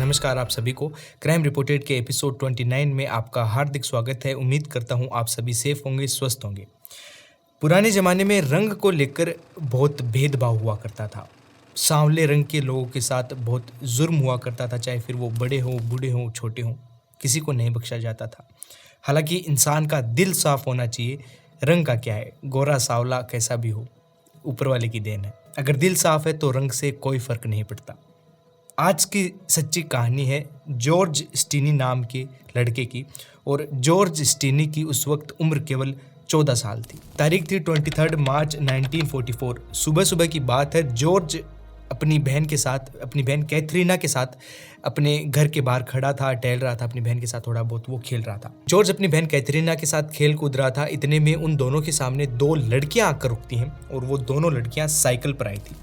नमस्कार आप सभी को क्राइम रिपोर्टेड के एपिसोड 29 में आपका हार्दिक स्वागत है। उम्मीद करता हूँ आप सभी सेफ होंगे, स्वस्थ होंगे। पुराने ज़माने में रंग को लेकर बहुत भेदभाव हुआ करता था। सांवले रंग के लोगों के साथ बहुत जुर्म हुआ करता था, चाहे फिर वो बड़े हों, बूढ़े हों, छोटे हों, किसी को नहीं बख्शा जाता था। हालांकि इंसान का दिल साफ होना चाहिए। रंग का क्या है, गोरा सांवला कैसा भी हो, ऊपर वाले की देन है। अगर दिल साफ है तो रंग से कोई फ़र्क नहीं पड़ता। आज की सच्ची कहानी है जॉर्ज स्टीनी नाम के लड़के की। और जॉर्ज स्टीनी की उस वक्त उम्र केवल 14 साल थी। तारीख थी 23 मार्च 1944। सुबह सुबह की बात है। जॉर्ज अपनी बहन कैथरीना के साथ अपने घर के बाहर खड़ा था, टहल रहा था। अपनी बहन के साथ थोड़ा बहुत वो खेल रहा था। जॉर्ज अपनी बहन कैथरीना के साथ खेल कूद रहा था। इतने में उन दोनों के सामने दो लड़कियां आकर रुकती हैं और वो दोनों लड़कियां साइकिल पर आई थी।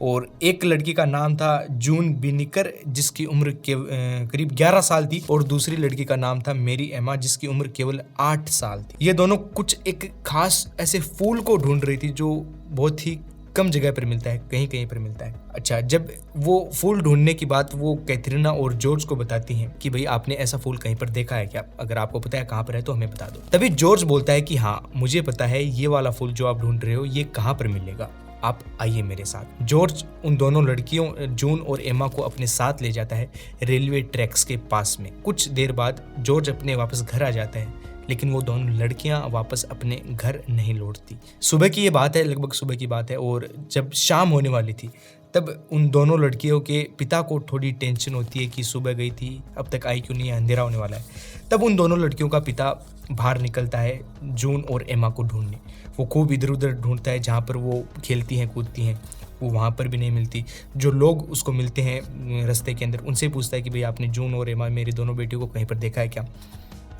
और एक लड़की का नाम था जून बिनिकर, जिसकी उम्र करीब 11 साल थी, और दूसरी लड़की का नाम था मेरी एमा, जिसकी उम्र केवल 8 साल थी। ये दोनों कुछ एक खास ऐसे फूल को ढूंढ रही थी जो बहुत ही कम जगह पर मिलता है, कहीं कहीं पर मिलता है। अच्छा, जब वो फूल ढूंढने की बात वो कैथरीना और जॉर्ज को बताती हैं कि भाई आपने ऐसा फूल कहीं पर देखा है क्या, अगर आपको पता है कहाँ पर है तो हमें बता दो। तभी जॉर्ज बोलता है कि हाँ मुझे पता है, ये वाला फूल जो आप ढूंढ रहे हो ये कहाँ पर मिलेगा, आप आइए मेरे साथ। जॉर्ज उन दोनों लड़कियों जून और एमा को अपने साथ ले जाता है रेलवे ट्रैक्स के पास में। कुछ देर बाद जॉर्ज अपने वापस घर आ जाता है, लेकिन वो दोनों लड़कियां वापस अपने घर नहीं लौटती। सुबह की ये बात है, लगभग सुबह की बात है, और जब शाम होने वाली थी तब उन दोनों लड़कियों के पिता को थोड़ी टेंशन होती है कि सुबह गई थी, अब तक आई क्यों नहीं है, अंधेरा होने वाला है। तब उन दोनों लड़कियों का पिता बाहर निकलता है जून और एमा को ढूंढने। वो खूब इधर उधर ढूंढता है, जहाँ पर वो खेलती हैं कूदती हैं वो वहाँ पर भी नहीं मिलती। जो लोग उसको मिलते हैं रास्ते के अंदर, उनसे पूछता है कि भाई आपने जून और एमा, मेरी दोनों बेटियों को कहीं पर देखा है क्या।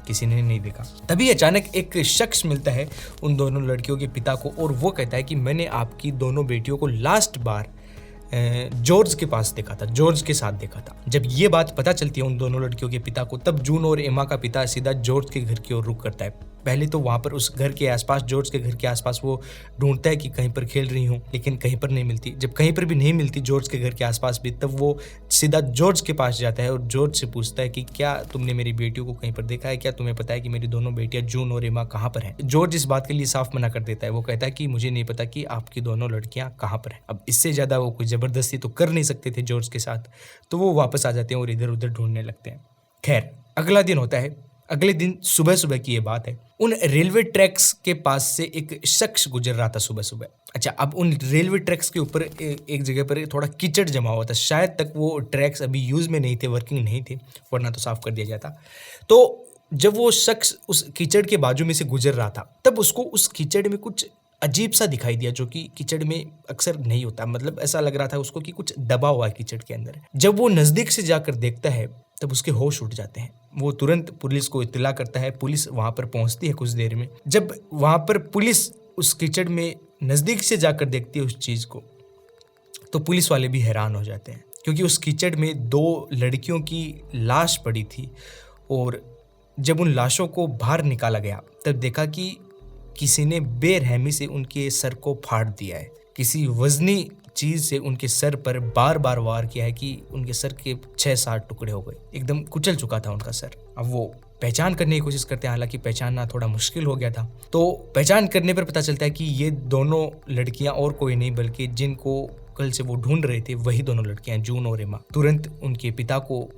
किसी ने नहीं देखा। तभी अचानक एक शख्स मिलता है उन दोनों लड़कियों के पिता को, और वो कहता है कि मैंने आपकी दोनों बेटियों को लास्ट बार जॉर्ज के पास देखा था, जॉर्ज के साथ देखा था। जब ये बात पता चलती है उन दोनों लड़कियों के पिता को, तब जून और एमा का पिता सीधा जॉर्ज के घर की ओर रुख करता है। पहले तो वहाँ पर उस घर के आसपास, जॉर्ज के घर के आसपास वो ढूंढता है कि कहीं पर खेल रही हूँ, लेकिन कहीं पर नहीं मिलती। जब कहीं पर भी नहीं मिलती जॉर्ज के घर के आसपास भी, तब वो सीधा जॉर्ज के पास जाता है और जॉर्ज से पूछता है कि क्या तुमने मेरी बेटियों को कहीं पर देखा है, क्या तुम्हें पता है कि मेरी दोनों बेटियां जून और एमा कहाँ पर हैं। जॉर्ज इस बात के लिए साफ मना कर देता है। वो कहता है कि मुझे नहीं पता कि आपकी दोनों लड़कियां कहाँ पर हैं। अब इससे ज्यादा वो कोई जबरदस्ती तो कर नहीं सकते थे जॉर्ज के साथ, तो वो वापस आ जाते हैं और इधर उधर ढूंढने लगते हैं। खैर, अगला दिन होता है। अगले दिन सुबह सुबह की ये बात है। उन रेलवे ट्रैक्स के पास से एक शख्स गुजर रहा था सुबह सुबह। अच्छा, अब उन रेलवे ट्रैक्स के ऊपर एक जगह पर थोड़ा कीचड़ जमा हुआ था। शायद तक वो ट्रैक्स अभी यूज में नहीं थे, वर्किंग नहीं थे, वरना तो साफ कर दिया जाता। तो जब वो शख्स उस कीचड़ के बाजू में से गुजर रहा था, तब उसको उस कीचड़ में कुछ अजीब सा दिखाई दिया, जो कि कीचड़ में अक्सर नहीं होता। मतलब ऐसा लग रहा था उसको कि कुछ दबा हुआ है कीचड़ के अंदर। जब वो नजदीक से जाकर देखता है तब उसके होश उड़ जाते हैं। वो तुरंत पुलिस को इत्तला करता है। पुलिस वहां पर पहुंचती है कुछ देर में। जब वहां पर पुलिस उस कीचड़ में नजदीक से जाकर देखती है उस चीज को, तो पुलिस वाले भी हैरान हो जाते हैं, क्योंकि उस कीचड़ में दो लड़कियों की लाश पड़ी थी। और जब उन लाशों को बाहर निकाला गया तब देखा कि किसी ने बेरहमी से उनके सर को फाड़ दिया है। किसी वजनी चीज से उनके सर पर बार बार वार किया है कि उनके सर के 6-7 टुकड़े हो गए। एकदम कुचल चुका था उनका सर। अब वो पहचान करने की कोशिश करते हैं, हालांकि पहचानना थोड़ा मुश्किल हो गया था। तो पहचान करने पर पता चलता है कि ये दोनों लड़कियां और कोई नहीं बल्कि जिनको कल से वो ढूंढ रहे थे वही दोनों लड़कियां, जून और एमा। तुरंत उनके पिता को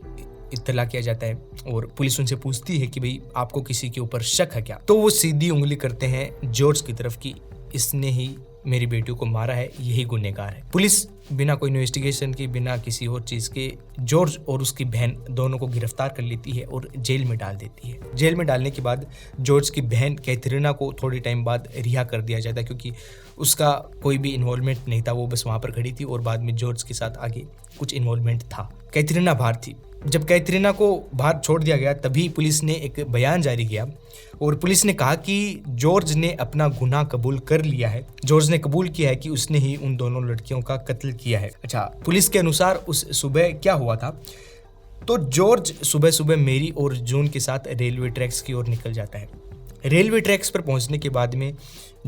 इत्तला किया जाता है और पुलिस उनसे पूछती है कि भाई आपको किसी के ऊपर शक है क्या। तो वो सीधी उंगली करते हैं जॉर्ज की तरफ कि इसने ही मेरी बेटियों को मारा है, यही गुनहगार है। पुलिस बिना कोई इन्वेस्टिगेशन के, बिना किसी और चीज के जॉर्ज और उसकी बहन दोनों को गिरफ्तार कर लेती है और जेल में डाल देती है। जेल में डालने के बाद जॉर्ज की बहन कैथरीना को थोड़ी टाइम बाद रिहा कर दिया जाता है, क्योंकि उसका कोई भी इन्वॉल्वमेंट नहीं था। वो बस वहां पर खड़ी थी और बाद में जॉर्ज के साथ आगे कुछ इन्वॉल्वमेंट था। कैथरीना बाहर थी। जब कैथरीना को बाहर छोड़ दिया गया तभी पुलिस ने एक बयान जारी किया और पुलिस ने कहा कि जॉर्ज ने अपना गुनाह कबूल कर लिया है। जॉर्ज ने कबूल किया है कि उसने ही उन दोनों लड़कियों का कत्ल किया है। अच्छा, पुलिस के अनुसार उस सुबह क्या हुआ था, तो जॉर्ज सुबह सुबह मेरी और जून के साथ रेलवे ट्रैक्स की ओर निकल जाता है। रेलवे ट्रैक्स पर पहुंचने के बाद में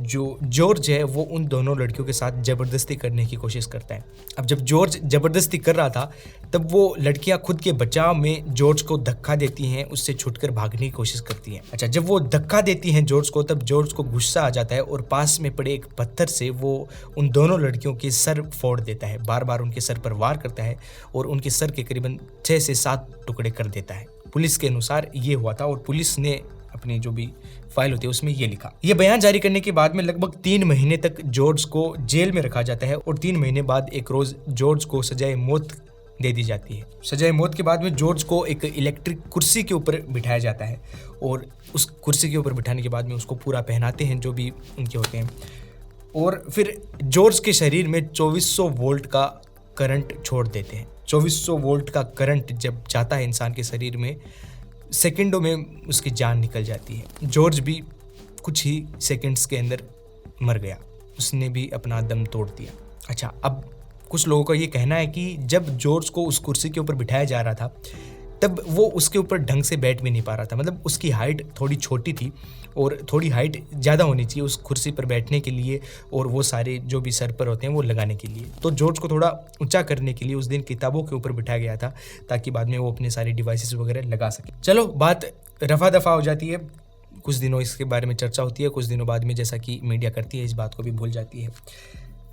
जो जॉर्ज है वो उन दोनों लड़कियों के साथ ज़बरदस्ती करने की कोशिश करता है। अब जब जॉर्ज ज़बरदस्ती कर रहा था तब वो लड़कियां खुद के बचाव में जॉर्ज को धक्का देती हैं, उससे छूटकर भागने की कोशिश करती हैं। अच्छा, जब वो धक्का देती हैं जॉर्ज को तब जॉर्ज को गुस्सा आ जाता है और पास में पड़े एक पत्थर से वो उन दोनों लड़कियों के सर फोड़ देता है, बार बार उनके सर पर वार करता है और उनके सर के करीबन 6 से 7 टुकड़े कर देता है। पुलिस के अनुसार ये हुआ था और पुलिस ने अपनी जो भी फाइल होती है उसमें ये लिखा। ये बयान जारी करने के बाद में लगभग 3 महीने तक जॉर्ज को जेल में रखा जाता है और 3 महीने बाद एक रोज जॉर्ज को सजाए मौत दे दी जाती है। सजाए मौत के बाद में जॉर्ज को एक इलेक्ट्रिक कुर्सी के ऊपर बिठाया जाता है और उस कुर्सी के ऊपर बिठाने के बाद में उसको पूरा पहनाते हैं जो भी उनके होते हैं और फिर जॉर्ज के शरीर में 2400 वोल्ट का करंट छोड़ देते हैं। 2400 वोल्ट का करंट जब जाता है इंसान के शरीर में, सेकंडों में उसकी जान निकल जाती है। जॉर्ज भी कुछ ही सेकंड्स के अंदर मर गया, उसने भी अपना दम तोड़ दिया। अच्छा, अब कुछ लोगों का ये कहना है कि जब जॉर्ज को उस कुर्सी के ऊपर बिठाया जा रहा था तब वो उसके ऊपर ढंग से बैठ भी नहीं पा रहा था। मतलब उसकी हाइट थोड़ी छोटी थी और थोड़ी हाइट ज़्यादा होनी चाहिए उस कुर्सी पर बैठने के लिए और वो सारे जो भी सर पर होते हैं वो लगाने के लिए। तो जॉर्ज को थोड़ा ऊंचा करने के लिए उस दिन किताबों के ऊपर बिठाया गया था ताकि बाद में वो अपने सारे डिवाइसेस वगैरह लगा सके। चलो, बात रफा दफा हो जाती है, कुछ दिनों इसके बारे में चर्चा होती है, कुछ दिनों बाद में जैसा कि मीडिया करती है इस बात को भी भूल जाती है।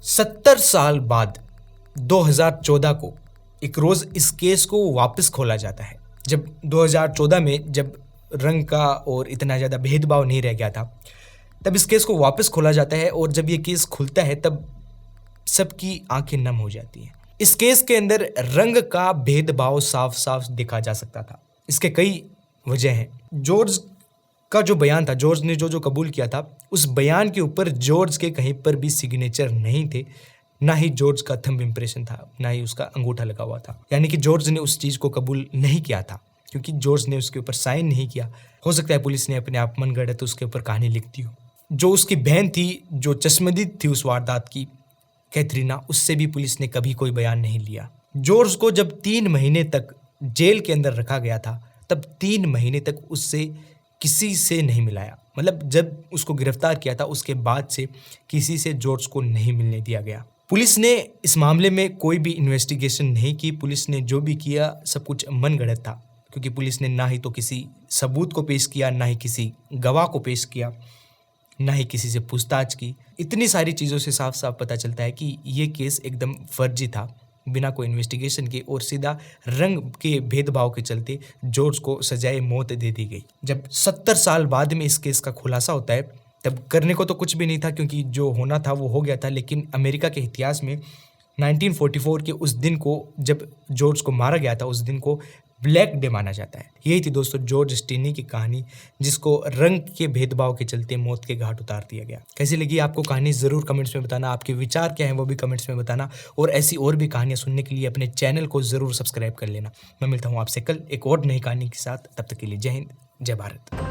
70 साल बाद 2014 को एक रोज इस केस को वापस खोला जाता है। जब 2014 में जब रंग का और इतना ज़्यादा भेदभाव नहीं रह गया था तब इस केस को वापस खोला जाता है और जब ये केस खुलता है तब सबकी आंखें नम हो जाती हैं। इस केस के अंदर रंग का भेदभाव साफ साफ देखा जा सकता था। इसके कई वजह हैं। जॉर्ज का जो बयान था, जॉर्ज ने जो कबूल किया था, उस बयान के ऊपर जॉर्ज के कहीं पर भी सिग्नेचर नहीं थे, ना ही जॉर्ज का थंब इम्प्रेशन था, ना ही उसका अंगूठा लगा हुआ था। यानी कि जॉर्ज ने उस चीज़ को कबूल नहीं किया था क्योंकि जॉर्ज ने उसके ऊपर साइन नहीं किया। हो सकता है पुलिस ने अपने आप मन गढ़े तो उसके ऊपर कहानी लिख दी हो। जो उसकी बहन थी, जो चश्मदीद थी उस वारदात की, कैथरीना, उससे भी पुलिस ने कभी कोई बयान नहीं लिया। जॉर्ज को जब 3 महीने तक जेल के अंदर रखा गया था तब 3 महीने तक उससे किसी से नहीं मिलाया। मतलब जब उसको गिरफ्तार किया था उसके बाद से किसी से जॉर्ज को नहीं मिलने दिया गया। पुलिस ने इस मामले में कोई भी इन्वेस्टिगेशन नहीं की। पुलिस ने जो भी किया सब कुछ मनगढ़ंत था क्योंकि पुलिस ने ना ही तो किसी सबूत को पेश किया, ना ही किसी गवाह को पेश किया, ना ही किसी से पूछताछ की। इतनी सारी चीज़ों से साफ साफ पता चलता है कि ये केस एकदम फर्जी था, बिना कोई इन्वेस्टिगेशन के, और सीधा रंग के भेदभाव के चलते जॉर्ज को सजाए मौत दे दी गई। जब 70 साल बाद में इस केस का खुलासा होता है तब करने को तो कुछ भी नहीं था क्योंकि जो होना था वो हो गया था। लेकिन अमेरिका के इतिहास में 1944 के उस दिन को, जब जॉर्ज को मारा गया था, उस दिन को ब्लैक डे माना जाता है। यही थी दोस्तों जॉर्ज स्टेनी की कहानी, जिसको रंग के भेदभाव के चलते मौत के घाट उतार दिया गया। कैसी लगी आपको कहानी ज़रूर कमेंट्स में बताना। आपके विचार क्या हैं वो भी कमेंट्स में बताना और ऐसी और भी कहानियाँ सुनने के लिए अपने चैनल को ज़रूर सब्सक्राइब कर लेना। मैं मिलता हूँ आपसे कल एक और नई कहानी के साथ। तब तक के लिए जय हिंद, जय भारत।